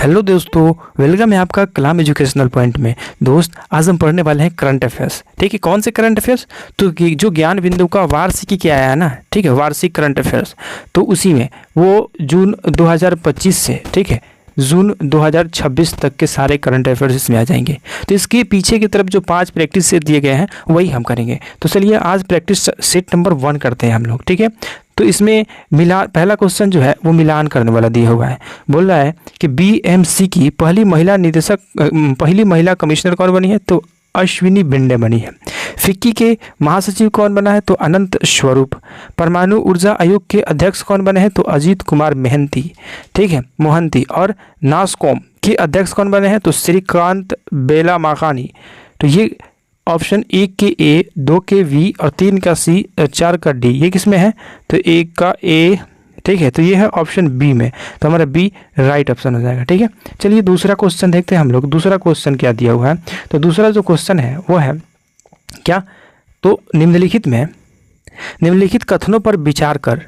Hello दोस्तों, welcome है आपका कलाम एजुकेशनल पॉइंट में। दोस्त, आज हम पढ़ने वाले हैं करंट अफेयर्स। ठीक है, कौन से करंट अफेयर्स? तो जो ज्ञान बिंदु का वार्षिकी क्या आया ना, ठीक है, वार्षिक करंट अफेयर्स, तो उसी में वो जून 2025 से, ठीक है, जून 2026 तक के सारे करंट अफेयर्स इसमें आ जाएंगे। तो इसके पीछे की तरफ जो 5 प्रैक्टिस सेट दिए गए हैं वही हम करेंगे। तो चलिए आज प्रैक्टिस सेट नंबर 1 करते हैं हम लोग। ठीक है, तो इसमें पहला क्वेश्चन जो है वो मिलान करने वाला दिया हुआ है। बोल रहा है कि बीएमसी की पहली महिला कमिश्नर कौन बनी है? तो अश्विनी भिंडे बनी है। फिक्की के महासचिव कौन बना है? तो अनंत स्वरूप। परमाणु ऊर्जा आयोग के अध्यक्ष कौन बने हैं? तो अजीत कुमार मोहंती, ठीक है, मोहंती। और नासकॉम के अध्यक्ष कौन बने हैं? तो श्रीकांत बेलामाकानी। तो ये ऑप्शन 1 के ए, 2 के वी और 3 का सी, 4 का डी, ये किस में है? तो 1 का ए, ठीक है, तो ये है ऑप्शन बी में। तो हमारा बी राइट ऑप्शन हो जाएगा। ठीक है, चलिए दूसरा क्वेश्चन देखते हैं हम लोग। दूसरा क्वेश्चन क्या दिया हुआ है? तो दूसरा जो क्वेश्चन है वो है क्या? तो निम्नलिखित कथनों पर विचार कर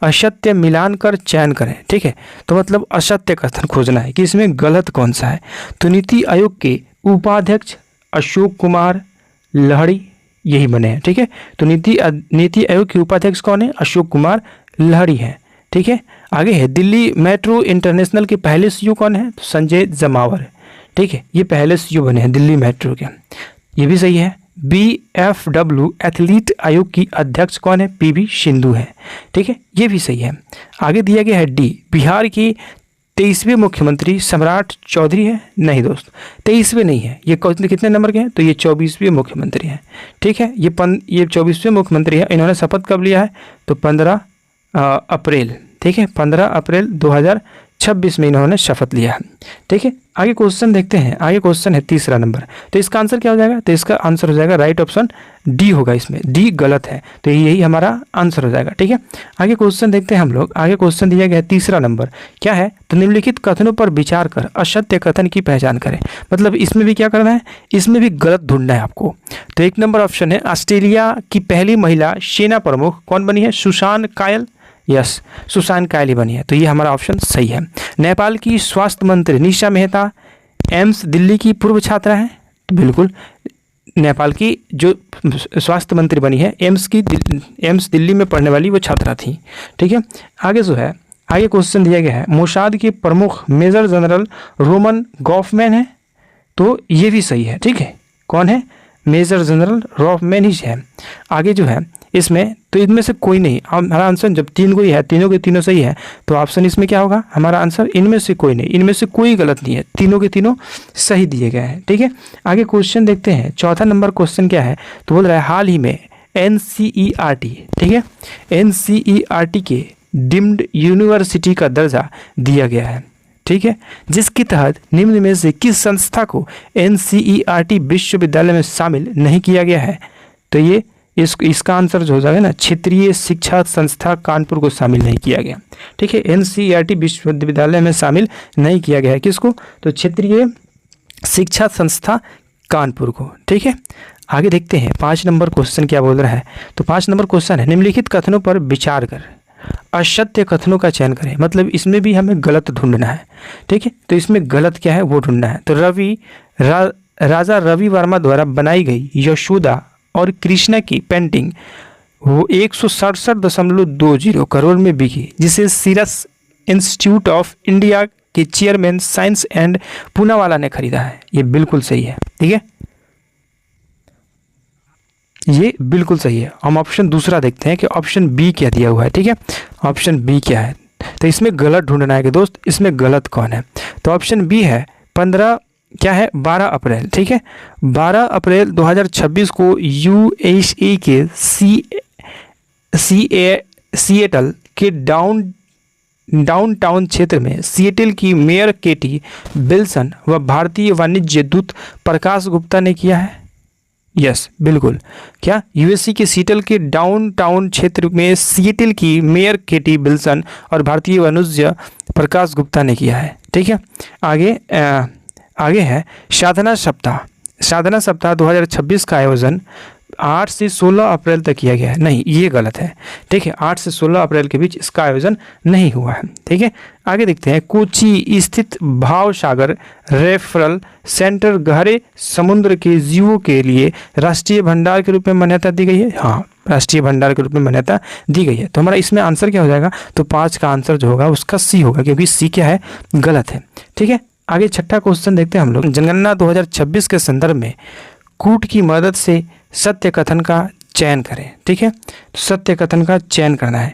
असत्य मिलान कर चयन करें। ठीक है, तो मतलब असत्य कथन खोजना है कि इसमें गलत कौन सा है। तो नीति आयोग के उपाध्यक्ष अशोक कुमार लहड़ी यही बने हैं। ठीक है, तो नीति आयोग के उपाध्यक्ष कौन है? अशोक कुमार लहड़ी है। ठीक है, आगे है दिल्ली मेट्रो इंटरनेशनल के पहले सीईओ कौन है? तो संजय जमावर। ठीक है, ये पहले सीईओ बने हैं दिल्ली मेट्रो के, ये भी सही है। BFW एथलीट आयोग की अध्यक्ष कौन है? PV सिंधु है। ठीक है, ये भी सही है। आगे दिया गया है डी, बिहार की 23वें मुख्यमंत्री सम्राट चौधरी है। नहीं दोस्त, 23वें नहीं है, ये कितने नंबर के हैं? तो ये 24वें मुख्यमंत्री हैं। ठीक है, ये 24वें मुख्यमंत्री है। इन्होंने शपथ कब लिया है? तो 15 अप्रैल, ठीक है, 15 अप्रैल 2026 में इन्होंने शपथ लिया है। ठीक है, आगे क्वेश्चन देखते हैं। आगे क्वेश्चन है तीसरा नंबर। तो इसका आंसर क्या हो जाएगा? तो इसका आंसर हो जाएगा राइट ऑप्शन डी होगा। इसमें डी गलत है, तो यही हमारा आंसर हो जाएगा। ठीक है, आगे क्वेश्चन देखते हैं हम लोग। आगे क्वेश्चन दिया गया है तीसरा नंबर, क्या है? तो निम्नलिखित कथनों पर विचार कर असत्य कथन की पहचान करें। मतलब इसमें भी क्या करना है? इसमें भी गलत ढूंढना है आपको। तो 1 नंबर ऑप्शन है ऑस्ट्रेलिया की पहली महिला सेना प्रमुख कौन बनी है? सुसान कायल। यस, सुसान कायल ही बनी है, तो ये हमारा ऑप्शन सही है। नेपाल की स्वास्थ्य मंत्री निशा मेहता एम्स दिल्ली की पूर्व छात्रा है। तो बिल्कुल, नेपाल की जो स्वास्थ्य मंत्री बनी है एम्स दिल्ली में पढ़ने वाली वो छात्रा थी। ठीक है, आगे जो है, आगे क्वेश्चन दिया गया है मोसाद के प्रमुख मेजर जनरल रोमन गॉफमैन है। तो ये भी सही है। ठीक है, कौन है? मेजर जनरल गॉफमैन ही है। आगे जो है इसमें, तो इनमें से कोई नहीं, हमारा आंसर जब 3 को ही है, तीनों के तीनों सही है, तो ऑप्शन इसमें क्या होगा? हमारा आंसर इनमें से कोई नहीं, इनमें से कोई गलत नहीं है, तीनों के तीनों सही दिए गए हैं। ठीक है, आगे क्वेश्चन देखते हैं। चौथा नंबर क्वेश्चन क्या है? तो बोल रहा है हाल ही में NCERT, ठीक है, NCERT के डीम्ड यूनिवर्सिटी का दर्जा दिया गया है। ठीक है, जिसके तहत निम्न में से किस संस्था को NCERT विश्वविद्यालय में शामिल नहीं किया गया है? तो ये इसका आंसर जो हो जाएगा ना, क्षेत्रीय शिक्षा संस्था कानपुर को शामिल नहीं किया गया। ठीक है, NCERT विश्वविद्यालय में शामिल नहीं किया गया है। किसको? तो क्षेत्रीय शिक्षा संस्था कानपुर को। ठीक है, आगे देखते हैं 5 नंबर क्वेश्चन क्या बोल रहा है। तो 5 नंबर क्वेश्चन है निम्नलिखित कथनों पर विचार कर असत्य कथनों का चयन करें। मतलब इसमें भी हमें गलत ढूंढना है। ठीक है, तो इसमें गलत क्या है वो ढूंढना है। तो राजा रवि वर्मा द्वारा बनाई गई यशोदा और कृष्णा की पेंटिंग वो 167.20 करोड़ में बिकी, जिसे सीरस इंस्टीट्यूट ऑफ इंडिया के चेयरमैन साइंस एंड पूनावाला ने खरीदा है। ये बिल्कुल सही है। ठीक है, ये बिल्कुल सही है। हम ऑप्शन दूसरा देखते हैं कि ऑप्शन बी क्या दिया हुआ है। ठीक है, ऑप्शन बी क्या है? तो इसमें गलत ढूंढना है कि दोस्त इसमें गलत कौन है। तो ऑप्शन बी है 12 अप्रैल। ठीक है, 12 अप्रैल 2026 को USA के सिएटल के डाउनटाउन क्षेत्र में सिएटल की मेयर केटी विल्सन व भारतीय वाणिज्य दूत प्रकाश गुप्ता ने किया है। यस, बिल्कुल, क्या? USA के सिएटल के डाउनटाउन क्षेत्र में सिएटल की मेयर केटी विल्सन और भारतीय वाणिज्य प्रकाश गुप्ता ने किया है। ठीक है, आगे है साधना सप्ताह 2026 का आयोजन 8 से 16 अप्रैल तक किया गया है, नहीं ये गलत है। ठीक है, 8 से 16 अप्रैल के बीच इसका आयोजन नहीं हुआ है। ठीक है, आगे देखते हैं। कोची स्थित भावसागर रेफरल सेंटर गहरे समुद्र के जीवों के लिए राष्ट्रीय भंडार के रूप में मान्यता दी गई है। हाँ, राष्ट्रीय भंडार के रूप में मान्यता दी गई है। तो हमारा इसमें आंसर क्या हो जाएगा, तो 5 का आंसर जो होगा उसका सी होगा, क्योंकि सी क्या है, गलत है। ठीक है, आगे छठा क्वेश्चन देखते हैं हम लोग। जनगणना 2026 के संदर्भ में कूट की मदद से सत्य कथन का चयन करें। ठीक है, तो सत्य कथन का चयन करना है।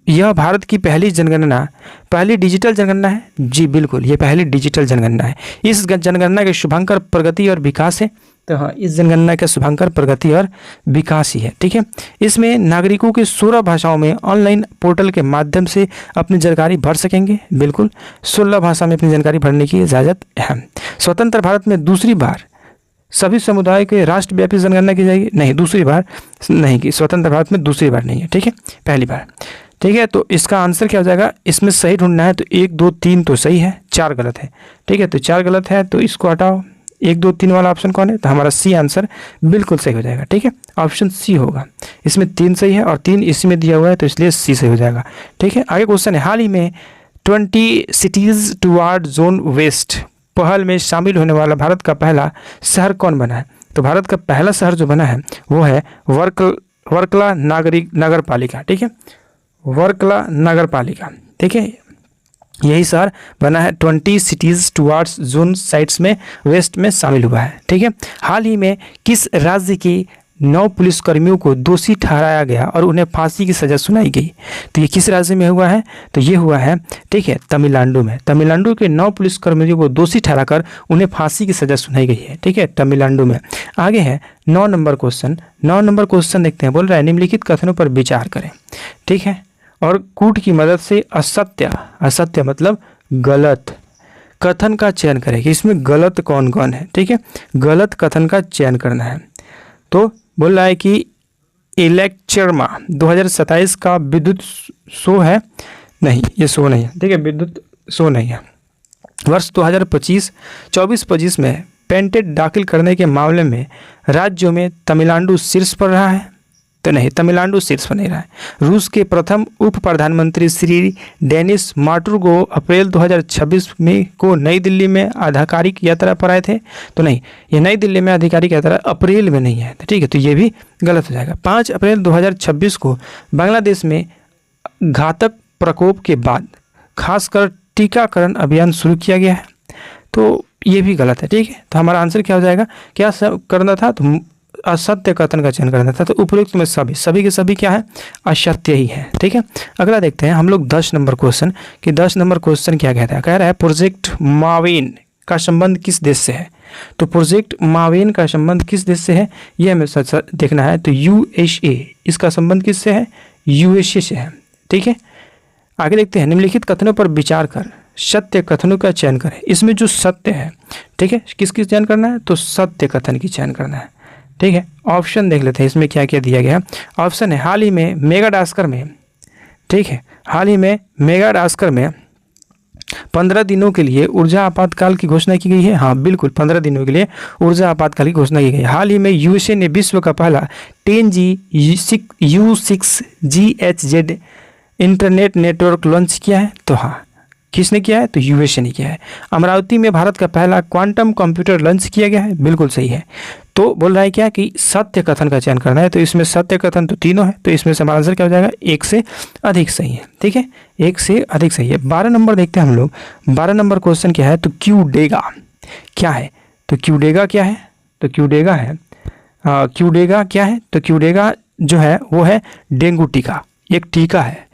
यह भारत की पहली जनगणना, पहली डिजिटल जनगणना है। जी बिल्कुल, ये पहली डिजिटल जनगणना है। इस जनगणना के शुभांकर प्रगति और विकास है। तो हाँ, इस जनगणना का शुभांकर प्रगति और विकास ही है। ठीक है, इसमें नागरिकों के 16 भाषाओं में ऑनलाइन पोर्टल के माध्यम से अपनी जानकारी भर सकेंगे। बिल्कुल, 16 भाषा में अपनी जानकारी भरने की इजाज़त है। स्वतंत्र भारत में दूसरी बार सभी समुदाय के राष्ट्रव्यापी जनगणना की जाएगी। नहीं, दूसरी बार नहीं की, स्वतंत्र भारत में दूसरी बार नहीं है। ठीक है, पहली बार। ठीक है, तो इसका आंसर क्या हो जाएगा, इसमें सही ढूंढना है। तो 1 2 3 तो सही है, 4 गलत है। ठीक है, तो 4 गलत है, तो इसको हटाओ। 1 2 3 वाला ऑप्शन कौन है, तो हमारा सी आंसर बिल्कुल सही हो जाएगा। ठीक है, ऑप्शन सी होगा। इसमें 3 सही है और 3 इसी में दिया हुआ है, तो इसलिए सी सही हो जाएगा। ठीक है, आगे क्वेश्चन है। हाल ही में 20 सिटीज टुवार्ड जोन वेस्ट पहल में शामिल होने वाला भारत का पहला शहर कौन बना है। तो भारत का पहला शहर जो बना है वो है वर्कला नगर पालिका। ठीक है, वर्कला नगर पालिका। ठीक है, यही शहर बना है। 20 सिटीज टुवार्ड्स जोन साइट्स में वेस्ट में शामिल हुआ है। ठीक है, हाल ही में किस राज्य की 9 पुलिसकर्मियों को दोषी ठहराया गया और उन्हें फांसी की सज़ा सुनाई गई। तो ये किस राज्य में हुआ है, तो ये हुआ है, ठीक है, तमिलनाडु में। तमिलनाडु के 9 पुलिसकर्मियों को दोषी ठहराकर उन्हें फांसी की सज़ा सुनाई गई है। ठीक है, तमिलनाडु में। आगे है 9 नंबर क्वेश्चन। 9 नंबर क्वेश्चन देखते हैं। बोल रहा है निम्नलिखित कथनों पर विचार करें। ठीक है, और कूट की मदद से असत्य मतलब गलत कथन का चयन करें कि इसमें गलत कौन कौन है। ठीक है, गलत कथन का चयन करना है। तो बोल रहा है कि इलेक्चरमा 2027 का विद्युत शो है। नहीं, ये शो नहीं है। ठीक है, विद्युत शो नहीं है। वर्ष 2024-25 में पेटेंट दाखिल करने के मामले में राज्यों में तमिलनाडु शीर्ष पर रहा है। तो नहीं, तमिलनाडु शीर्ष पर नहीं रहा है। रूस के प्रथम उप प्रधानमंत्री श्री डेनिस मार्टुर्गो अप्रैल 2026 में को नई दिल्ली में आधिकारिक यात्रा पर आए थे। तो नहीं, ये नई दिल्ली में आधिकारिक यात्रा अप्रैल में नहीं है। ठीक है, तो ये भी गलत हो जाएगा। 5 अप्रैल 2026 को बांग्लादेश में घातक प्रकोप के बाद खासकर टीकाकरण अभियान शुरू किया गया है। तो ये भी गलत है। ठीक है, तो हमारा आंसर क्या हो जाएगा, क्या करना था, तो असत्य कथन का चयन करना था। तो उपरोक्त में सभी के सभी क्या है, असत्य ही है। ठीक है, अगला देखते हैं हम लोग 10 नंबर क्वेश्चन कि 10 नंबर क्वेश्चन क्या कहता है। कह रहा है प्रोजेक्ट मावेन का संबंध किस देश से है। तो प्रोजेक्ट मावेन का संबंध किस देश से है, ये हमें सच देखना है। तो USA, इसका संबंध किससे है, USA से है। ठीक है, आगे देखते हैं। निम्नलिखित कथनों पर विचार कर सत्य कथनों का चयन करें। इसमें जो सत्य है, ठीक है, किसकी चयन करना है, तो सत्य कथन की चयन करना है। ठीक है, ऑप्शन देख लेते हैं इसमें क्या क्या दिया गया। ऑप्शन है हाल ही में मेगाडास्कर में, ठीक है, हाल ही में मेगाडास्कर में 15 दिनों के लिए ऊर्जा आपातकाल की घोषणा की गई है। हाँ बिल्कुल, 15 दिनों के लिए ऊर्जा आपातकाल की घोषणा की गई। हाल ही में USA ने विश्व का पहला 10G U6GHZ internet network launch किया है। तो हाँ, किसने किया है, तो USA ने किया है। अमरावती में भारत का पहला क्वांटम कंप्यूटर लॉन्च किया गया है। बिल्कुल सही है। तो बोल रहा है क्या कि सत्य कथन का चयन करना है। तो इसमें सत्य कथन तो तीनों है, तो इसमें से हमारा आंसर क्या हो जाएगा, 1 से अधिक सही है। ठीक है, 1 से अधिक सही है। 12 नंबर देखते हैं हम लोग। 12 नंबर क्वेश्चन क्या है, तो क्यूडेगा क्या है। तो क्यूडेगा क्या है, तो क्यूडेगा है, क्यूडेगा क्या है, तो क्यूडेगा जो है वो है डेंगू टीका, एक टीका है।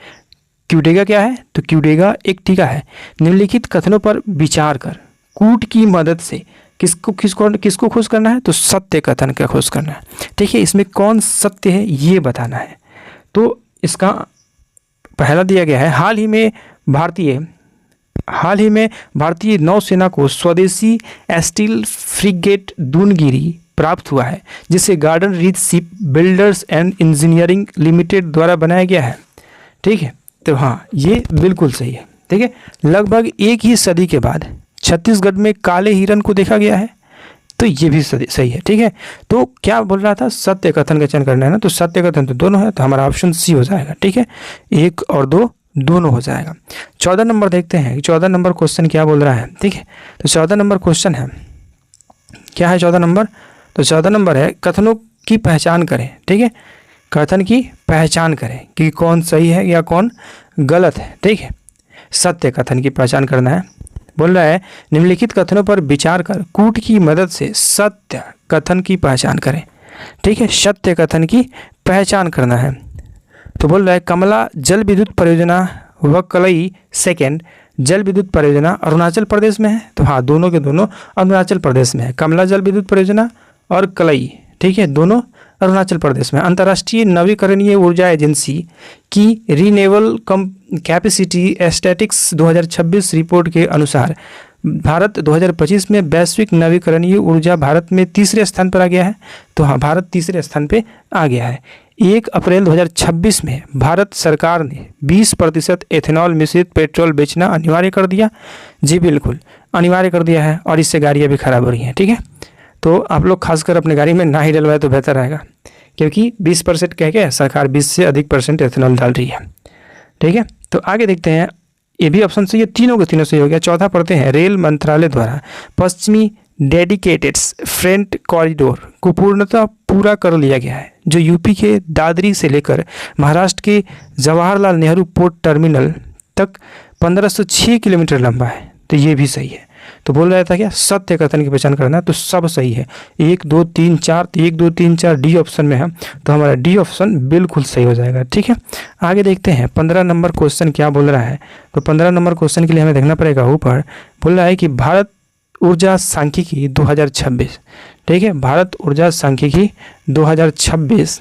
क्यूडेगा क्या है, तो क्यूडेगा एक टीका है। निम्नलिखित कथनों पर विचार कर कूट की मदद से किसको खोज करना है, तो सत्य कथन का खोज करना है। ठीक है, इसमें कौन सत्य है ये बताना है। तो इसका पहला दिया गया है हाल ही में भारतीय नौसेना को स्वदेशी स्टील फ्रिगेट दूनगिरी प्राप्त हुआ है, जिसे garden reach ship builders and engineering limited द्वारा बनाया गया है। ठीक है, तो हाँ ये बिल्कुल सही है। ठीक है, लगभग एक ही सदी के बाद छत्तीसगढ़ में काले हिरन को देखा गया है। तो ये भी सही है, ठीक है। तो क्या बोल रहा था, सत्य कथन का चयन करना है ना, तो सत्य कथन तो दोनों है, तो हमारा ऑप्शन सी हो जाएगा, ठीक है। 1 और 2 दोनों हो जाएगा। 14 नंबर देखते हैं, 14 नंबर क्वेश्चन क्या बोल रहा है, ठीक है। तो 14 नंबर क्वेश्चन है, क्या है 14 नंबर, तो 14 नंबर है कथनों की पहचान करें, ठीक है। कथन की पहचान करें कि कौन सही है या कौन गलत है, ठीक है। सत्य कथन की पहचान करना है। बोल रहा है निम्नलिखित कथनों पर विचार कर कूट की मदद से सत्य कथन की पहचान करें, ठीक है। सत्य कथन की पहचान करना है। तो बोल रहा है कमला जल विद्युत परियोजना व कलई सेकेंड जल विद्युत परियोजना अरुणाचल प्रदेश में है, तो हाँ दोनों के दोनों अरुणाचल प्रदेश में है। कमला जल विद्युत परियोजना और कलई, ठीक है, दोनों अरुणाचल प्रदेश में। अंतर्राष्ट्रीय नवीकरणीय ऊर्जा एजेंसी की रिन्यूएबल कैपेसिटी स्टैटिक्स 2026 रिपोर्ट के अनुसार भारत 2025 में वैश्विक नवीकरणीय ऊर्जा भारत में तीसरे स्थान पर आ गया है। तो हाँ भारत तीसरे स्थान पे आ गया है। 1 अप्रैल 2026 में भारत सरकार ने 20% एथेनॉल मिश्रित पेट्रोल बेचना अनिवार्य कर दिया। जी बिल्कुल अनिवार्य कर दिया है, और इससे गाड़ियाँ भी खराब हो रही हैं, ठीक है। तो आप लोग खासकर अपने गाड़ी में ना ही डलवाए तो बेहतर रहेगा, क्योंकि 20% कह के सरकार 20 से अधिक % एथेनॉल डाल रही है, ठीक है। तो आगे देखते हैं, ये भी ऑप्शन सही है, तीनों के तीनों सही हो गया। चौथा पढ़ते हैं, रेल मंत्रालय द्वारा पश्चिमी डेडिकेटेड फ्रेट कॉरिडोर को पूर्णतः पूरा कर लिया गया है, जो यूपी के दादरी से लेकर महाराष्ट्र के जवाहरलाल नेहरू पोर्ट टर्मिनल तक 1506 किलोमीटर लंबा है। तो ये भी सही है। तो बोल रहा था क्या, सत्य कथन की पहचान करना, तो सब सही है। 1 2 3 4, 1 2 3 4 डी ऑप्शन में है, तो हमारा डी ऑप्शन बिल्कुल सही हो जाएगा, ठीक है। आगे देखते हैं 15 नंबर क्वेश्चन क्या बोल रहा है। तो 15 नंबर क्वेश्चन के लिए हमें देखना पड़ेगा, ऊपर बोल रहा है कि भारत ऊर्जा सांख्यिकी 2026, ठीक है। भारत ऊर्जा सांख्यिकी 2026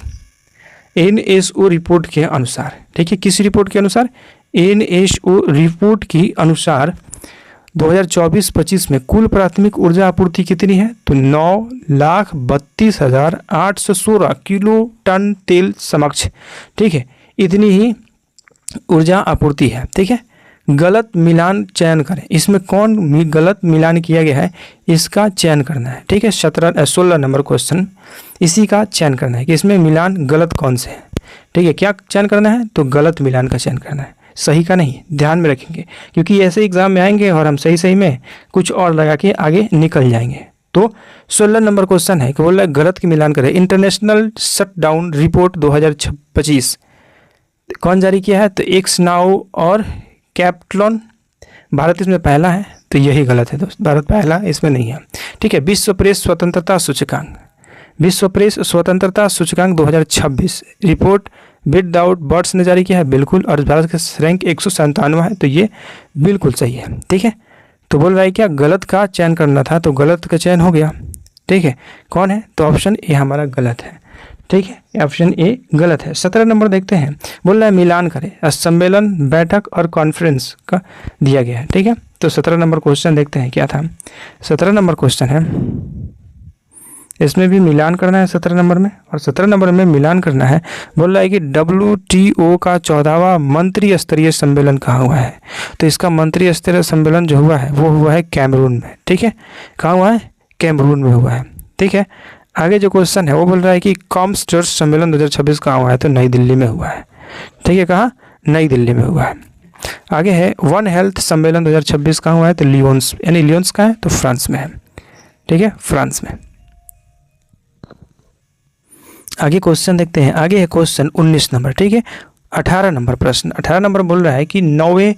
NSO रिपोर्ट के अनुसार, ठीक है, किस रिपोर्ट के अनुसार, NSO रिपोर्ट के अनुसार 2024-25 में कुल प्राथमिक ऊर्जा आपूर्ति कितनी है, तो 9,32,816 किलो टन तेल समक्ष, ठीक है, इतनी ही ऊर्जा आपूर्ति है, ठीक है। गलत मिलान चयन करें, इसमें कौन गलत मिलान किया गया है इसका चयन करना है, ठीक है। 16 नंबर क्वेश्चन इसी का चयन करना है कि इसमें मिलान गलत कौन से है, ठीक है। क्या चयन करना है, तो गलत मिलान का चयन करना है, सही का नहीं, ध्यान में रखेंगे, क्योंकि ऐसे एग्जाम में आएंगे और हम सही में कुछ और लगा के आगे निकल जाएंगे। तो 16 नंबर क्वेश्चन है कि बोल रहा है गलत की मिलान करें। इंटरनेशनल शटडाउन रिपोर्ट 2025 कौन जारी किया है, तो एक्स नाउ और कैप्टलॉन, भारत इसमें पहला है, तो यही गलत है दोस्त, भारत पहला इसमें नहीं है, ठीक है। विश्व प्रेस स्वतंत्रता सूचकांक, विश्व प्रेस स्वतंत्रता सूचकांक 2026 रिपोर्ट विदाउट बर्ड्स ने जारी किया है, बिल्कुल, और भारत का रैंक 197 है, तो ये बिल्कुल सही है, ठीक है। तो बोल रहा है क्या, गलत का चयन करना था, तो गलत का चयन हो गया, ठीक है। कौन है, तो ऑप्शन ए हमारा गलत है, ठीक है, ऑप्शन ए गलत है। 17 नंबर देखते हैं, बोल रहा है मिलान करें, सम्मेलन बैठक और कॉन्फ्रेंस का दिया गया है, ठीक है। तो 17 नंबर क्वेश्चन देखते हैं क्या था। 17 नंबर क्वेश्चन है, इसमें भी मिलान करना है 17 नंबर में, और 17 नंबर में मिलान करना है। बोल रहा है कि WTO का 14वां मंत्री स्तरीय सम्मेलन कहाँ हुआ है, तो इसका मंत्री स्तरीय सम्मेलन जो हुआ है वो हुआ है कैमरून में, ठीक है। कहाँ हुआ है, कैमरून में हुआ है, ठीक है। आगे जो क्वेश्चन है वो बोल रहा है कि कॉमस्टर्स सम्मेलन 2026 कहाँ हुआ है, तो नई दिल्ली में हुआ है, ठीक है। कहाँ, नई दिल्ली में हुआ है। आगे है वन हेल्थ सम्मेलन 2026 कहाँ हुआ है, तो लियोन्स, यानी लियोन्स कहाँ है, तो फ्रांस में है, ठीक है, फ्रांस में। आगे क्वेश्चन देखते हैं, आगे है क्वेश्चन 19 नंबर, ठीक है। 18 नंबर प्रश्न, 18 नंबर बोल रहा है कि 9वें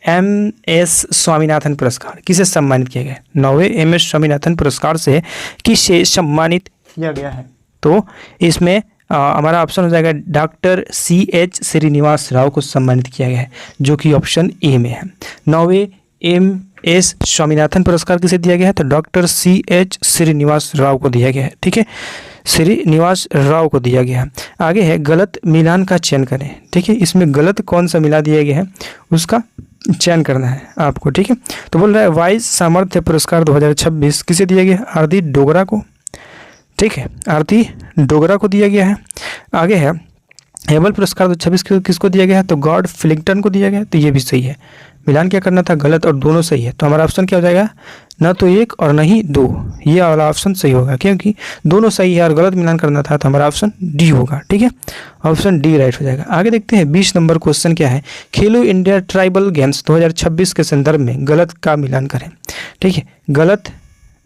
MS स्वामीनाथन पुरस्कार किसे सम्मानित किया गया है, 9वें MS स्वामीनाथन पुरस्कार से किसे सम्मानित किया गया है, तो इसमें हमारा ऑप्शन हो जाएगा डॉक्टर CH श्रीनिवास राव को सम्मानित किया गया है, जो कि ऑप्शन ए में है। 9वें MS स्वामीनाथन पुरस्कार किसे दिया गया है, तो डॉक्टर CH श्रीनिवास राव को दिया गया है, ठीक है, श्रीनिवास राव को दिया गया है। आगे है गलत मिलान का चयन करें, ठीक है, इसमें गलत कौन सा मिला दिया गया है उसका चयन करना है आपको, ठीक है। तो बोल रहा है वाइस सामर्थ्य पुरस्कार 2026 किसे दिया गया है, आरती डोगरा को, ठीक है, आरती डोगरा को दिया गया है। आगे है हेबल पुरस्कार 2026 किसको दिया गया है, तो गॉड फ्लिंगटन को दिया गया है, तो ये भी सही है, मिलान क्या करना था, गलत और दोनों सही है। तो हमारा ऑप्शन क्या हो जाएगा, न तो 1 और न ही 2, ये वाला ऑप्शन सही होगा क्योंकि दोनों सही है और गलत मिलान करना था, तो हमारा ऑप्शन डी होगा। ठीक है, ऑप्शन डी राइट हो जाएगा। आगे देखते हैं 20 नंबर क्वेश्चन क्या है, खेलो इंडिया ट्राइबल गेम्स 2026 के संदर्भ में गलत का मिलान करें। ठीक है, गलत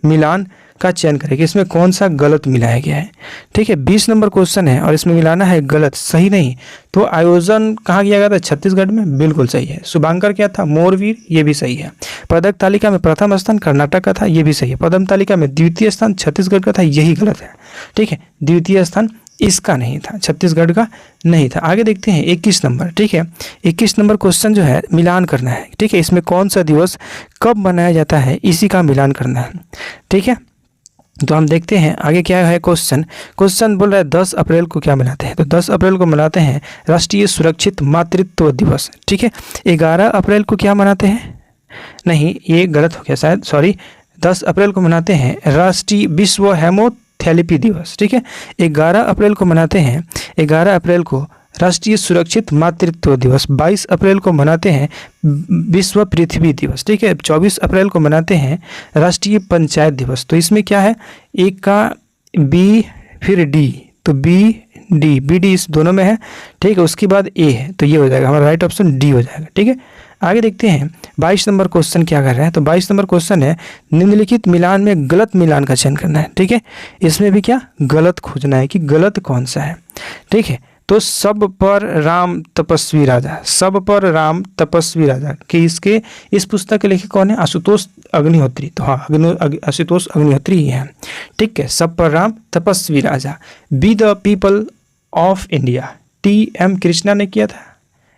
मिलान का चयन करें कि इसमें कौन सा गलत मिलाया गया है। ठीक है, 20 नंबर क्वेश्चन है और इसमें मिलाना है गलत, सही नहीं। तो आयोजन कहाँ किया गया था, छत्तीसगढ़ में, बिल्कुल सही है। शुभांकर क्या था, मोरवीर, ये भी सही है। पदक तालिका में प्रथम स्थान कर्नाटक का था, ये भी सही है। पदम तालिका में द्वितीय स्थान छत्तीसगढ़ का था, यही गलत है। ठीक है, द्वितीय स्थान इसका नहीं था, छत्तीसगढ़ का नहीं था। आगे देखते हैं 21 नंबर। ठीक है, 21 नंबर क्वेश्चन जो है मिलान करना है। ठीक है, इसमें कौन सा दिवस कब मनाया जाता है, इसी का मिलान करना है। ठीक है, तो हम देखते हैं आगे क्या है क्वेश्चन बोल रहा है 10 अप्रैल को क्या मनाते हैं, तो 10 अप्रैल को मनाते हैं राष्ट्रीय सुरक्षित मातृत्व दिवस। ठीक है, 11 अप्रैल को क्या मनाते हैं, नहीं ये गलत हो गया शायद, सॉरी, 10 अप्रैल को मनाते हैं राष्ट्रीय विश्व हेमोथेरेपी दिवस। ठीक है, 11 अप्रैल को मनाते हैं, 11 अप्रैल को राष्ट्रीय सुरक्षित मातृत्व दिवस। 22 अप्रैल को मनाते हैं विश्व पृथ्वी दिवस। ठीक है, 24 अप्रैल को मनाते हैं राष्ट्रीय पंचायत दिवस। तो इसमें क्या है, एक का बी फिर डी, तो बी डी इस दोनों में है। ठीक है, उसके बाद ए है, तो ये हो जाएगा हमारा राइट ऑप्शन डी हो जाएगा। ठीक है, आगे देखते हैं 22 नंबर क्वेश्चन क्या कर रहा है, तो 22 नंबर क्वेश्चन है निम्नलिखित मिलान में गलत मिलान का चयन करना है। ठीक है, इसमें भी क्या गलत खोजना है कि गलत कौन सा है। ठीक है, तो सब पर राम तपस्वी राजा, सब पर राम तपस्वी राजा कि इसके इस पुस्तक के लेखक कौन है, आशुतोष अग्निहोत्री। तो हाँ, आशुतोष अग्निहोत्री ही है। ठीक है, सब पर राम तपस्वी राजा। Be the people of India, TM Krishna ने किया था,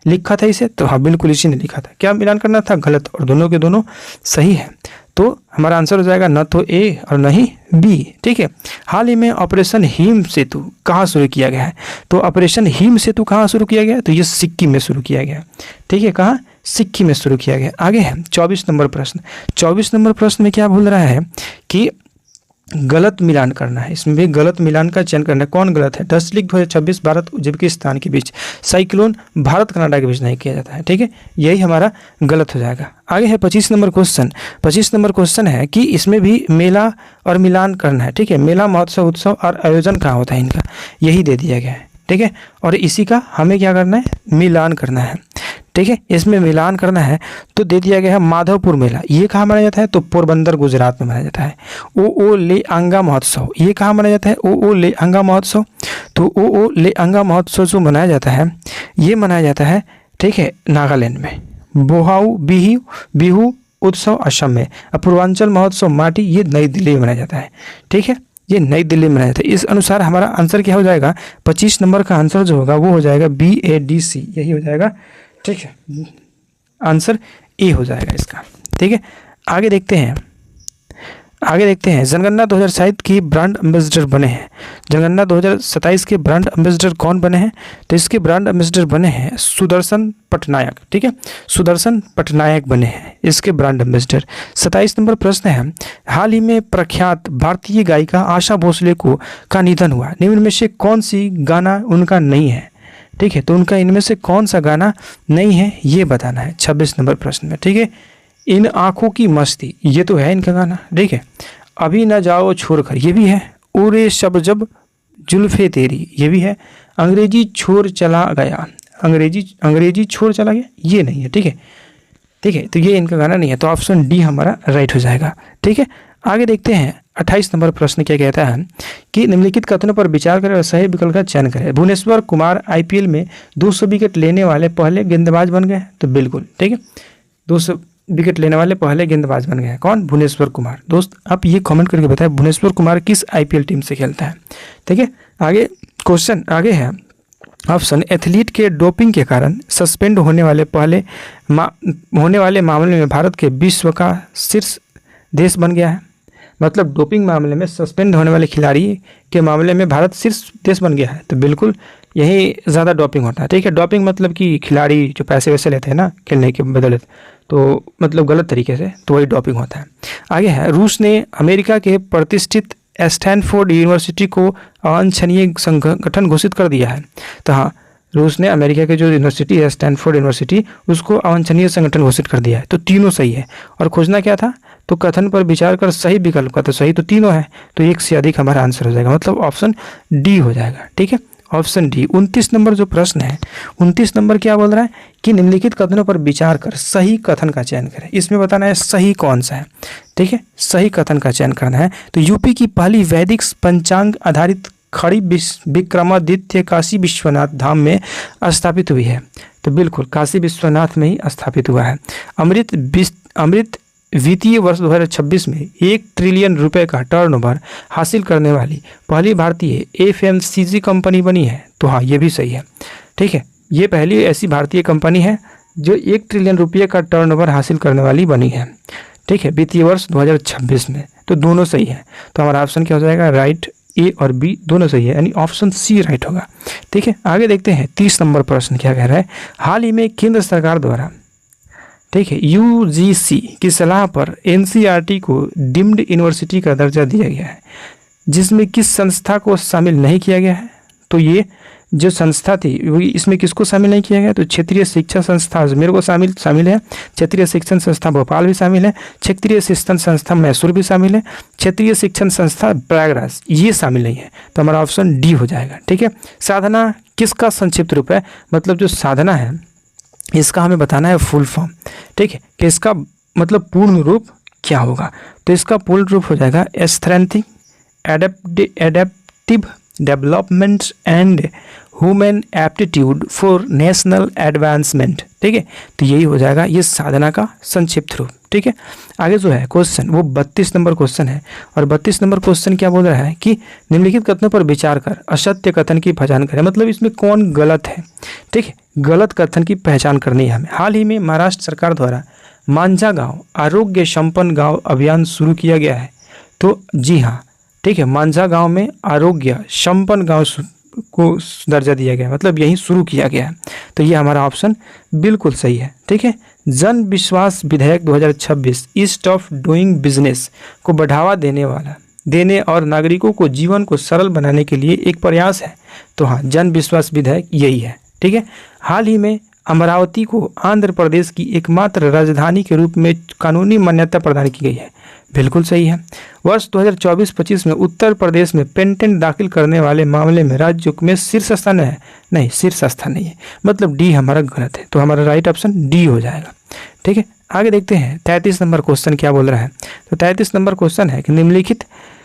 लिखा था इसे, तो हाँ बिल्कुल इसी ने लिखा था। क्या मिलान करना था, गलत और दोनों के दोनों सही है। तो हमारा आंसर हो जाएगा न तो ए और न ही बी। ठीक है, हाल ही में ऑपरेशन हिम सेतु कहाँ शुरू किया गया है, तो ऑपरेशन हिम सेतु कहाँ शुरू किया गया है, तो ये सिक्किम में शुरू किया गया। ठीक है, कहाँ, सिक्किम में शुरू किया गया। आगे है 24 नंबर प्रश्न। 24 नंबर प्रश्न में क्या बोल रहा है कि गलत मिलान करना है, इसमें भी गलत मिलान का चयन करना है। कौन गलत है, टेस्ट लीग 2026 भारत उज्बेकिस्तान के बीच, साइक्लोन भारत कनाडा के बीच नहीं किया जाता है। ठीक है, यही हमारा गलत हो जाएगा। आगे है 25 नंबर क्वेश्चन। 25 नंबर क्वेश्चन है कि इसमें भी मेला और मिलान करना है। ठीक है, मेला महोत्सव उत्सव और आयोजन कहाँ होता है इनका, यही दे दिया गया है। ठीक है, और इसी का हमें क्या करना है, मिलान करना है। ठीक है, इसमें मिलान करना है तो दे दिया गया है माधवपुर मेला, ये कहाँ मनाया जाता है, तो पोरबंदर गुजरात में मनाया जाता है। ओ ले अंगा महोत्सव, ये कहाँ मनाया जाता है, ओ ले अंगा महोत्सव। तो ओ ले अंगा महोत्सव जो मनाया जाता है, ये मनाया जाता है, ठीक है, नागालैंड में। बोहाऊ बिहू उत्सव असम में। पूर्वांचल महोत्सव माटी, ये नई दिल्ली में मनाया जाता है। ठीक है, ये नई दिल्ली में मनाया जाता है। इस अनुसार हमारा आंसर क्या हो जाएगा, 25 नंबर का आंसर जो होगा वो हो जाएगा BADC, यही हो जाएगा। ठीक है, आंसर ए हो जाएगा इसका। ठीक है, आगे देखते हैं जनगणना 2027 की ब्रांड एम्बेसडर बने हैं। जनगणना 2027 के ब्रांड एम्बेसडर कौन बने हैं, तो इसके ब्रांड एम्बेसडर बने हैं सुदर्शन पटनायक। ठीक है, सुदर्शन पटनायक बने हैं इसके ब्रांड एम्बेसडर। 27 नंबर प्रश्न है, हाल ही में प्रख्यात भारतीय गायिका आशा भोसले का निधन हुआ, निम्न में से कौन सी गाना उनका नहीं है। ठीक है, तो उनका इनमें से कौन सा गाना नहीं है, ये बताना है 26 नंबर प्रश्न में। ठीक है, इन आँखों की मस्ती, ये तो है इनका गाना। ठीक है, अभी न जाओ छोड़कर, ये भी है। उरे शब जब जुल्फे तेरी, ये भी है। अंग्रेजी छोड़ चला गया, अंग्रेजी छोड़ चला गया, ये नहीं है। ठीक है, तो ये इनका गाना नहीं है, तो ऑप्शन डी हमारा राइट हो जाएगा। ठीक है, आगे देखते हैं 28 नंबर प्रश्न क्या कहता है कि निम्नलिखित कथनों पर विचार करें और सही विकल्प का चयन करें। भुवनेश्वर कुमार IPL में 200 विकेट लेने वाले पहले गेंदबाज बन गए, तो बिल्कुल ठीक है, 200 विकेट लेने वाले पहले गेंदबाज बन गए हैं। कौन, भुवनेश्वर कुमार। दोस्त आप ये कमेंट करके बताएं भुवनेश्वर कुमार किस IPL टीम से खेलता है। ठीक है, आगे क्वेश्चन आगे है ऑप्शन, एथलीट के डोपिंग के कारण सस्पेंड होने वाले मामले में भारत के विश्व का शीर्ष देश बन गया है। मतलब डोपिंग मामले में सस्पेंड होने वाले खिलाड़ी के मामले में भारत शीर्ष देश बन गया है, तो बिल्कुल यही ज़्यादा डोपिंग होता है। ठीक है, डोपिंग मतलब कि खिलाड़ी जो पैसे वैसे लेते हैं ना खेलने के बदले, तो मतलब गलत तरीके से, तो वही डोपिंग होता है। आगे है, रूस ने अमेरिका के प्रतिष्ठित स्टैनफोर्ड यूनिवर्सिटी को अवांछनीय संगठन घोषित कर दिया है। तो हाँ, रूस ने अमेरिका की जो यूनिवर्सिटी है स्टैनफोर्ड यूनिवर्सिटी उसको अवांछनीय संगठन घोषित कर दिया है। तो तीनों सही है। और खोजना क्या था, तो कथन पर विचार कर सही विकल्प का, तो सही तो तीनों है, तो एक से अधिक हमारा आंसर हो जाएगा, मतलब ऑप्शन डी हो जाएगा। ठीक है, ऑप्शन डी। 29 नंबर जो प्रश्न है, 29 नंबर क्या बोल रहा है कि निम्नलिखित कथनों पर विचार कर सही कथन का चयन करें। इसमें बताना है सही कौन सा है। ठीक है, सही कथन का चयन करना है। तो यूपी की पहली वैदिक पंचांग आधारित खड़ी विक्रमादित्य काशी विश्वनाथ धाम में स्थापित हुई है। तो बिल्कुल काशी विश्वनाथ में ही स्थापित हुआ है। अमृत वित्तीय वर्ष 2026 में 1 ट्रिलियन रुपए का टर्नओवर हासिल करने वाली पहली भारतीय एफएमसीजी कंपनी बनी है। तो हाँ, ये भी सही है। ठीक है, ये पहली ऐसी भारतीय कंपनी है जो 1 ट्रिलियन रुपये का टर्नओवर हासिल करने वाली बनी है। ठीक है, वित्तीय वर्ष 2026 में। तो दोनों सही है। तो हमारा ऑप्शन क्या हो जाएगा, राइट, ए और बी दोनों सही है, यानी ऑप्शन सी राइट होगा। ठीक है, आगे देखते हैं 30 नंबर प्रश्न क्या कह रहा है। हाल ही में केंद्र सरकार द्वारा, ठीक है, यूजीसी की सलाह पर एनसीईआरटी को डीम्ड यूनिवर्सिटी का दर्जा दिया गया है, जिसमें किस संस्था को शामिल नहीं किया गया है। तो ये जो संस्था थी वो इसमें किसको शामिल नहीं किया गया, तो क्षेत्रीय शिक्षा संस्था अजमेर को शामिल है, क्षेत्रीय शिक्षण संस्था भोपाल भी शामिल है, क्षेत्रीय शिक्षण संस्था मैसूर भी शामिल है, क्षेत्रीय शिक्षण संस्था प्रयागराज ये शामिल नहीं है। तो हमारा ऑप्शन डी हो जाएगा। ठीक है, साधना किसका संक्षिप्त रूप है, मतलब जो साधना है इसका हमें बताना है फुल फॉर्म। ठीक है, कि इसका मतलब पूर्ण रूप क्या होगा। तो इसका पूर्ण रूप हो जाएगा strengthening adaptive development and human aptitude for national advancement. ठीक है, तो यही हो जाएगा ये साधना का संक्षिप्त रूप। ठीक है, आगे जो है क्वेश्चन वो 32 नंबर क्वेश्चन है। और 32 नंबर क्वेश्चन क्या बोल रहा है कि निम्नलिखित कथनों पर विचार कर असत्य कथन की पहचान करें, मतलब इसमें कौन गलत है। ठीक है, गलत कथन की पहचान करनी है हमें। हाल ही में महाराष्ट्र सरकार द्वारा मांझा गांव आरोग्य संपन्न गांव अभियान शुरू किया गया है। तो जी हाँ, ठीक है, मांझा गांव में आरोग्य संपन्न गांव को दर्जा दिया गया, मतलब यही शुरू किया गया है। तो ये हमारा ऑप्शन बिल्कुल सही है। ठीक है, जन विश्वास विधेयक 2026 ईस्ट ऑफ डूइंग बिजनेस को बढ़ावा देने और नागरिकों को जीवन को सरल बनाने के लिए एक प्रयास है। तो हाँ, जन विश्वास विधेयक यही है। ठीक है, हाल ही में अमरावती को आंध्र प्रदेश की एकमात्र राजधानी के रूप में कानूनी मान्यता प्रदान की गई है। बिल्कुल सही है। वर्ष 2024-25 में उत्तर प्रदेश में पेटेंट दाखिल करने वाले मामले में राज्य में शीर्ष स्थान है, नहीं शीर्ष स्थान नहीं है, मतलब डी हमारा गलत है। तो हमारा राइट ऑप्शन डी हो जाएगा। ठीक है, आगे देखते हैं 33 नंबर क्वेश्चन क्या बोल रहा है। तो 33 नंबर क्वेश्चन है कि निम्नलिखित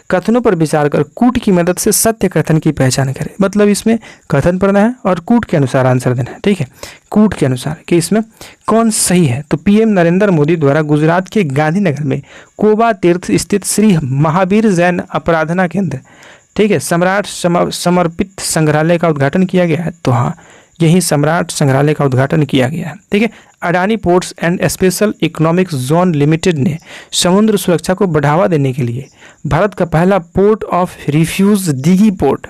कथनों पर विचार कर कूट की मदद से सत्य कथन की पहचान करें, मतलब इसमें कथन पढ़ना है और कूट के अनुसार आंसर देना है। ठीक है, कूट के अनुसार कि इसमें कौन सही है। तो पीएम नरेंद्र मोदी द्वारा गुजरात के गांधीनगर में कोबा तीर्थ स्थित श्री महावीर जैन अपराधना केंद्र, ठीक है, सम्राट समर्पित संग्रहालय का उद्घाटन किया गया है। तो हाँ, यही सम्राट संग्रहालय का उद्घाटन किया गया है। ठीक है, Adani ports and special economic zone limited ने समुद्र सुरक्षा को बढ़ावा देने के लिए भारत का पहला port of refuge Dighi port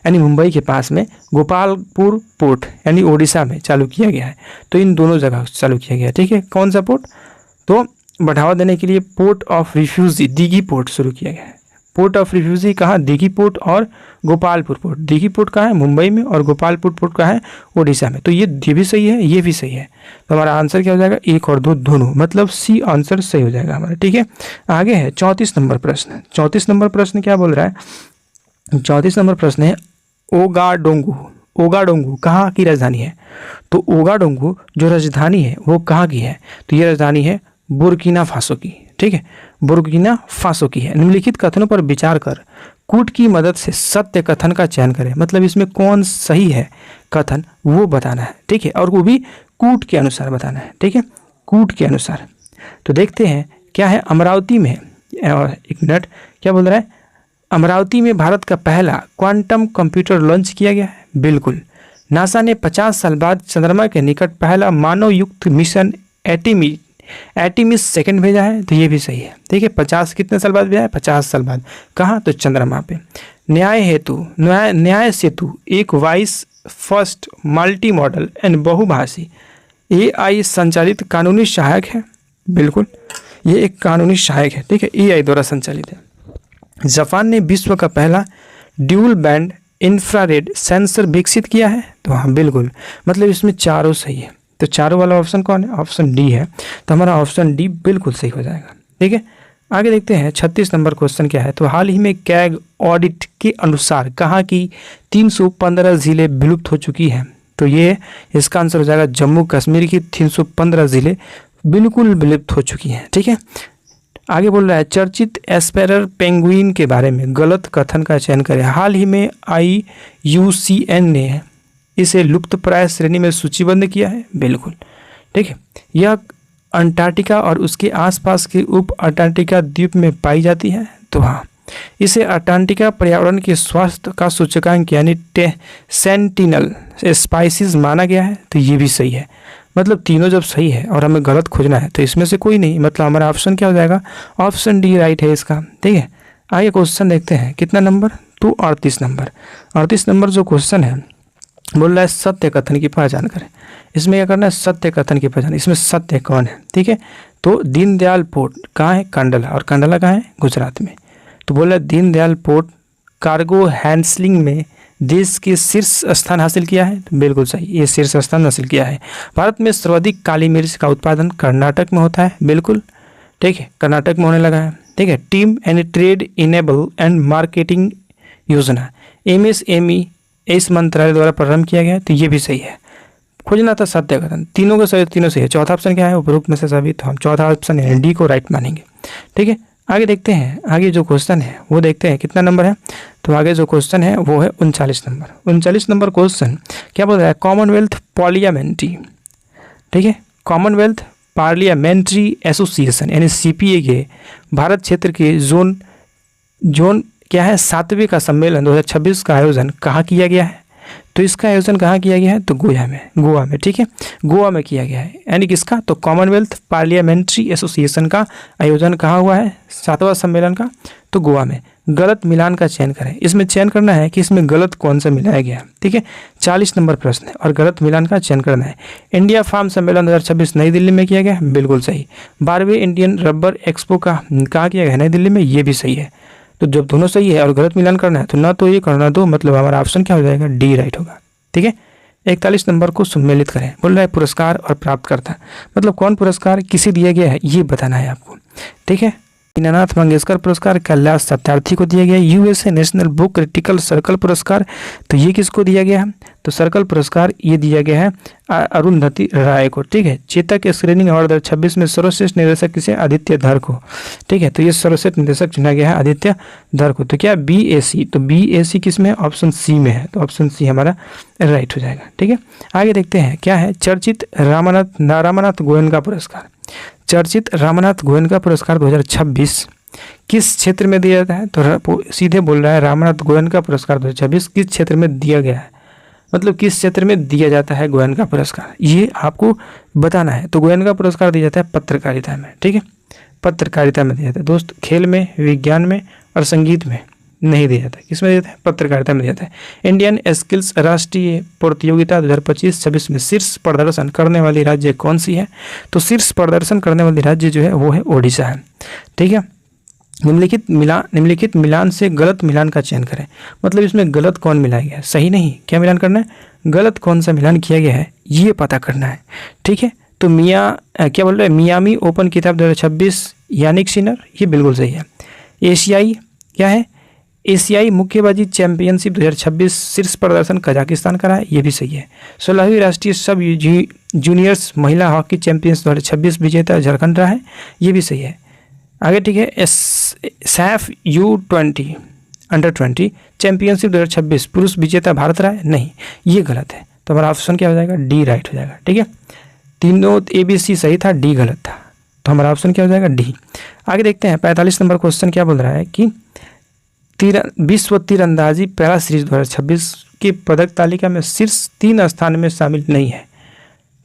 यानी मुंबई के पास में गोपालपुर पोर्ट यानी ओडिशा में चालू किया गया है। तो इन दोनों जगह चालू किया गया है। ठीक है, कौन सा पोर्ट, तो बढ़ावा देने के लिए port of refugee Dighi port शुरू किया गया है। पोर्ट ऑफ रिफ्यूजी कहाँ, दीघी पोर्ट और गोपालपुर पोर्ट। दीघी पोर्ट कहाँ है, मुंबई में, और गोपालपुर पोर्ट कहाँ है, ओडिशा में। तो ये भी सही है, ये भी सही है। तो हमारा आंसर क्या हो जाएगा, 1 और 2 दोनों, मतलब सी आंसर सही हो जाएगा हमारा। ठीक है, आगे है 34 नंबर प्रश्न। 34 नंबर प्रश्न क्या बोल रहा है, 34 नंबर प्रश्न है ओगाडोंगू कहाँ की राजधानी है। तो ओगाडोंगू जो राजधानी है वो कहाँ की है, तो ये राजधानी है बुर्किना फासो की। ठीक है, बुर्किना फासो की है। निम्नलिखित कथनों पर विचार कर कूट की मदद से सत्य कथन का चयन करें, मतलब इसमें कौन सही है कथन वो बताना है। ठीक है, और वो भी कूट के अनुसार बताना है। ठीक है, कूट के अनुसार। तो देखते हैं क्या है, अमरावती में, एक मिनट, क्या बोल रहा है, अमरावती में भारत का पहला क्वांटम कंप्यूटर लॉन्च किया गया है। बिल्कुल, नासा ने 50 साल बाद चंद्रमा के निकट पहला मानव युक्त मिशन एटिमिस सेकंड भेजा है। तो ये भी सही है। ठीक है, 50 कितने साल बाद भेजा है, 50 साल बाद। कहाँ, तो चंद्रमा पे। न्याय सेतु एक voice first multi modal and बहुभाषी AI संचालित कानूनी सहायक है। बिल्कुल, ये एक कानूनी सहायक है। ठीक है, AI द्वारा संचालित है। जापान ने विश्व का पहला ड्यूल बैंड इंफ्रारेड सेंसर विकसित किया है? तो हाँ बिल्कुल, मतलब इसमें चारों सही है। तो चारों वाला ऑप्शन कौन है? ऑप्शन डी है। तो हमारा ऑप्शन डी बिल्कुल सही हो जाएगा। ठीक है, आगे देखते हैं 36 नंबर क्वेश्चन क्या है। तो हाल ही में कैग ऑडिट के अनुसार कहाँ की 315 जिले विलुप्त हो चुकी हैं? तो ये इसका आंसर हो जाएगा जम्मू कश्मीर की 315 जिले बिल्कुल विलुप्त हो चुकी हैं। ठीक है, आगे बोल रहा है चर्चित एस्पेरर पेंगुइन के बारे में गलत कथन का चयन करें। हाल ही में IUCN ने इसे लुप्तप्राय श्रेणी में सूचीबद्ध किया है? बिल्कुल। ठीक है, यह अंटार्कटिका और उसके आसपास के उप अंटार्कटिका द्वीप में पाई जाती है? तो हाँ, इसे अंटार्कटिका पर्यावरण के स्वास्थ्य का सूचकांक यानी सेंटिनल स्पाइसीज माना गया है। तो ये भी सही है, मतलब तीनों जब सही है और हमें गलत खोजना है तो इसमें से कोई नहीं, मतलब हमारा ऑप्शन क्या हो जाएगा? ऑप्शन डी राइट है इसका। ठीक है, आगे क्वेश्चन देखते हैं कितना नंबर? तो 38 नंबर। 38 नंबर जो क्वेश्चन है बोल रहा है सत्य कथन की पहचान करें। इसमें क्या करना है? सत्य कथन की पहचान। इसमें सत्य कौन है? ठीक है, तो दीनदयाल पोर्ट कहाँ है? कंडला। और कंडला कहाँ है? गुजरात में। तो बोल रहा है दीनदयाल पोर्ट कार्गो हैंडलिंग में देश के शीर्ष स्थान हासिल किया है? तो बिल्कुल सही, ये शीर्ष स्थान हासिल किया है। भारत में सर्वाधिक काली मिर्च का उत्पादन कर्नाटक में होता है? बिल्कुल। ठीक है, कर्नाटक में होने लगा है। ठीक है, team and trade enable and marketing योजना MSME इस मंत्रालय द्वारा प्रारंभ किया गया है? तो ये भी सही है। खोजना था सत्य कथन, तीनों का सही, तीनों सही है। चौथा ऑप्शन क्या है? उपरोक्त में से सभी, तो हम चौथा ऑप्शन है डी को राइट मानेंगे। ठीक है, आगे देखते हैं, आगे जो क्वेश्चन है वो देखते हैं कितना नंबर है। तो आगे जो क्वेश्चन है वो है 39 नंबर। 39 नंबर क्वेश्चन क्या बोल रहा है? कॉमनवेल्थ पार्लियामेंट्री, ठीक है, कॉमनवेल्थ पार्लियामेंट्री एसोसिएशन यानी CPA के भारत क्षेत्र के जोन क्या है? 7वें का सम्मेलन 2026 का आयोजन कहाँ किया गया है? तो इसका आयोजन कहाँ किया गया है? तो गोवा में। ठीक है, गोवा में किया गया है। यानी किसका? तो कॉमनवेल्थ पार्लियामेंट्री एसोसिएशन का आयोजन कहाँ हुआ है? 7वां सम्मेलन का, तो गोवा में। गलत मिलान का चयन करें। इसमें चयन करना है कि इसमें गलत कौन सा मिलाया गया है। ठीक है, 40 नंबर प्रश्न है और गलत मिलान का चयन करना है। इंडिया फार्म सम्मेलन 2026 नई दिल्ली में किया गया? बिल्कुल सही। 12वें इंडियन रबर एक्सपो का कहाँ किया गया? नई दिल्ली में। ये भी सही है। तो जब दोनों सही है और गलत मिलान करना है तो ना तो ये करना दो, मतलब हमारा ऑप्शन क्या हो जाएगा? डी राइट होगा। ठीक है, 41 नंबर को सम्मिलित करें। बोल रहा है पुरस्कार और प्राप्तकर्ता, मतलब कौन पुरस्कार किसे दिया गया है ये बताना है आपको। ठीक है, दीनानाथ मंगेशकर पुरस्कार कैलाश सत्यार्थी को दिया गया। USA national book critical circle पुरस्कार, तो ये किसको दिया गया है? तो सर्कल पुरस्कार ये दिया गया है अरुंधति राय को। ठीक है, चेतक स्क्रीनिंग अवार्ड 2026 में सर्वश्रेष्ठ निर्देशक किसे? आदित्य धर को। ठीक है, तो ये सर्वश्रेष्ठ निर्देशक चुना गया है आदित्य धर को। तो क्या BAC? तो BAC किस में है? ऑप्शन सी में है। तो ऑप्शन सी हमारा राइट हो जाएगा। ठीक है, आगे देखते हैं क्या है। चर्चित रामानाथ गोयनका पुरस्कार, चर्चित रामानाथ गोयनका पुरस्कार 2026 किस क्षेत्र में दिया जाता है? तो सीधे बोल रहा है रामानाथ गोयनका पुरस्कार 2026 किस क्षेत्र में दिया गया है, मतलब किस क्षेत्र में दिया जाता है गोयनका पुरस्कार, ये आपको बताना है। तो गोयनका पुरस्कार दिया जाता है पत्रकारिता में। ठीक है, पत्रकारिता में दिया जाता है दोस्त, खेल में, विज्ञान में और संगीत में नहीं दिया जाता है। किस में दिया जाता है? पत्रकारिता में दिया जाता है। इंडियन स्किल्स राष्ट्रीय प्रतियोगिता 2025-26 में शीर्ष प्रदर्शन करने वाली राज्य कौन सी है? तो शीर्ष प्रदर्शन करने वाली राज्य जो है वो है ओडिशा है। ठीक है, निम्नलिखित मिलान से गलत मिलान का चयन करें, मतलब इसमें गलत कौन मिलाया गया है? सही नहीं, क्या मिलान करना है? गलत कौन सा मिलान किया गया है ये पता करना है। ठीक है, तो क्या बोल रहे हैं? मियामी ओपन खिताब 2026 यानिक सिनर, ये बिल्कुल सही है। एशियाई क्या है? एशियाई मुक्केबाजी चैंपियनशिप 2026 शीर्ष प्रदर्शन कजाकिस्तान का रहा है, ये भी सही है। 16वीं राष्ट्रीय सब जूनियर्स महिला हॉकी चैंपियंस 2026 विजेता झारखंड रहा है, ये भी सही है। आगे ठीक है, सैफ U20 अंडर 20 चैंपियनशिप 2026 पुरुष विजेता भारत रहा है, नहीं, ये गलत है। तो हमारा ऑप्शन क्या हो जाएगा? डी राइट हो जाएगा। ठीक है, तीनों ABC सही था, डी गलत था, तो हमारा ऑप्शन क्या हो जाएगा? डी। आगे देखते हैं 45 नंबर क्वेश्चन क्या बोल रहा है कि विश्व तीरंदाजी पैरा सीरीज 2026 की पदक तालिका में शीर्ष 3 स्थान में शामिल नहीं है।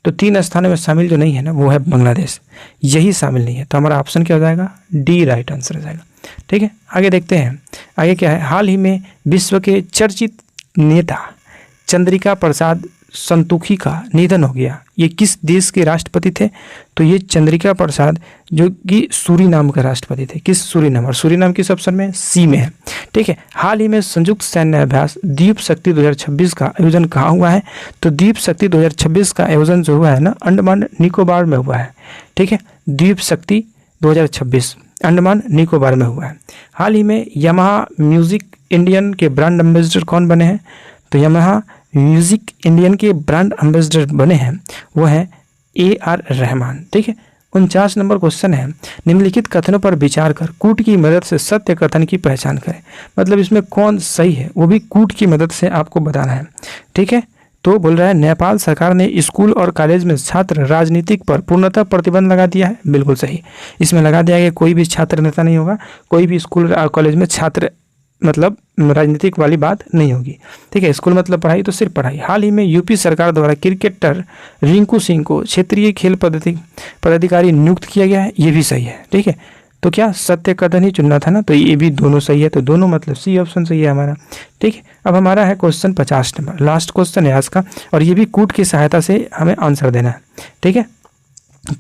तो 3 स्थानों में शामिल जो नहीं है ना वो है बांग्लादेश, यही शामिल नहीं है। तो हमारा ऑप्शन क्या हो जाएगा? डी राइट आंसर हो जाएगा। ठीक है, आगे देखते हैं, आगे क्या है। हाल ही में विश्व के चर्चित नेता चंद्रिका प्रसाद संतोखी का निधन हो गया। ये किस देश के राष्ट्रपति थे? तो ये चंद्रिका प्रसाद, जो कि सूरीनाम के राष्ट्रपति थे। किस? सूरीनाम। और सूरीनाम किस ऑप्शन में? सी में है। ठीक है। हाल ही में संयुक्त सैन्य अभ्यास द्वीप शक्ति 2026 का आयोजन कहाँ हुआ है? तो द्वीप शक्ति 2026 का आयोजन जो हुआ है ना, अंडमान निकोबार में हुआ है। ठीक है। द्वीप शक्ति 2026 अंडमान निकोबार में हुआ है। हाल ही में यामाहा म्यूजिक इंडियन के ब्रांड एम्बेसडर कौन बने हैं? तो यामाहा म्यूजिक इंडियन के ब्रांड एम्बेसडर बने हैं वो है AR रहमान। ठीक है। 49 नंबर क्वेश्चन है, निम्नलिखित कथनों पर विचार कर कूट की मदद से सत्य कथन की पहचान करें। मतलब इसमें कौन सही है वो भी कूट की मदद से आपको बताना है। ठीक है। तो बोल रहा है नेपाल सरकार ने स्कूल और कॉलेज में छात्र राजनीतिक पर पूर्णतः प्रतिबंध लगा दिया है। बिल्कुल सही। इसमें लगा दिया गया कोई भी छात्र नेता नहीं होगा, कोई भी स्कूल और कॉलेज में छात्र मतलब राजनीतिक वाली बात नहीं होगी। ठीक है। स्कूल मतलब पढ़ाई, तो सिर्फ पढ़ाई। हाल ही में यूपी सरकार द्वारा क्रिकेटर रिंकू सिंह को क्षेत्रीय खेल पदाधिकारी नियुक्त किया गया है। ये भी सही है। ठीक है। तो क्या सत्य कथन ही चुनना था ना, तो ये भी दोनों सही है। तो दोनों मतलब सी ऑप्शन सही है हमारा। ठीक है। अब हमारा है क्वेश्चन 50 नंबर, लास्ट क्वेश्चन है आज का, और ये भी कूट की सहायता से हमें आंसर देना है। ठीक है।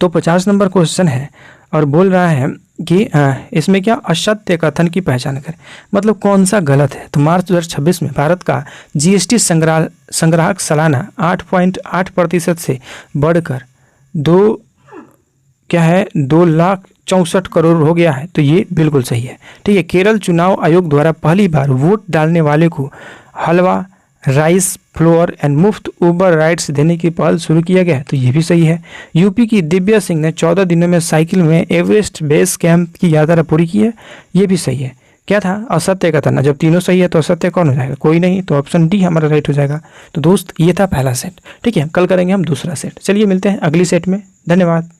तो 50 नंबर क्वेश्चन है और बोल रहा है कि इसमें क्या असत्य कथन की पहचान करें। मतलब कौन सा गलत है? तो मार्च 2026 में भारत का GST संग्राहक सालाना 8.8% से बढ़कर 2,64 करोड़ हो गया है। तो ये बिल्कुल सही है। ठीक है। केरल चुनाव आयोग द्वारा पहली बार वोट डालने वाले को हलवा, राइस फ्लोर एंड मुफ्त ऊबर राइड्स देने की पहल शुरू किया गया है। तो ये भी सही है। यूपी की दिव्या सिंह ने 14 दिनों में साइकिल में एवरेस्ट बेस कैंप की यात्रा पूरी की है। ये भी सही है। क्या था? असत्य कथन। जब तीनों सही है तो असत्य कौन हो जाएगा? कोई नहीं। तो ऑप्शन डी हमारा राइट हो जाएगा। तो दोस्त ये था पहला सेट। ठीक है। कल करेंगे हम दूसरा सेट। चलिए मिलते हैं अगली सेट में। धन्यवाद।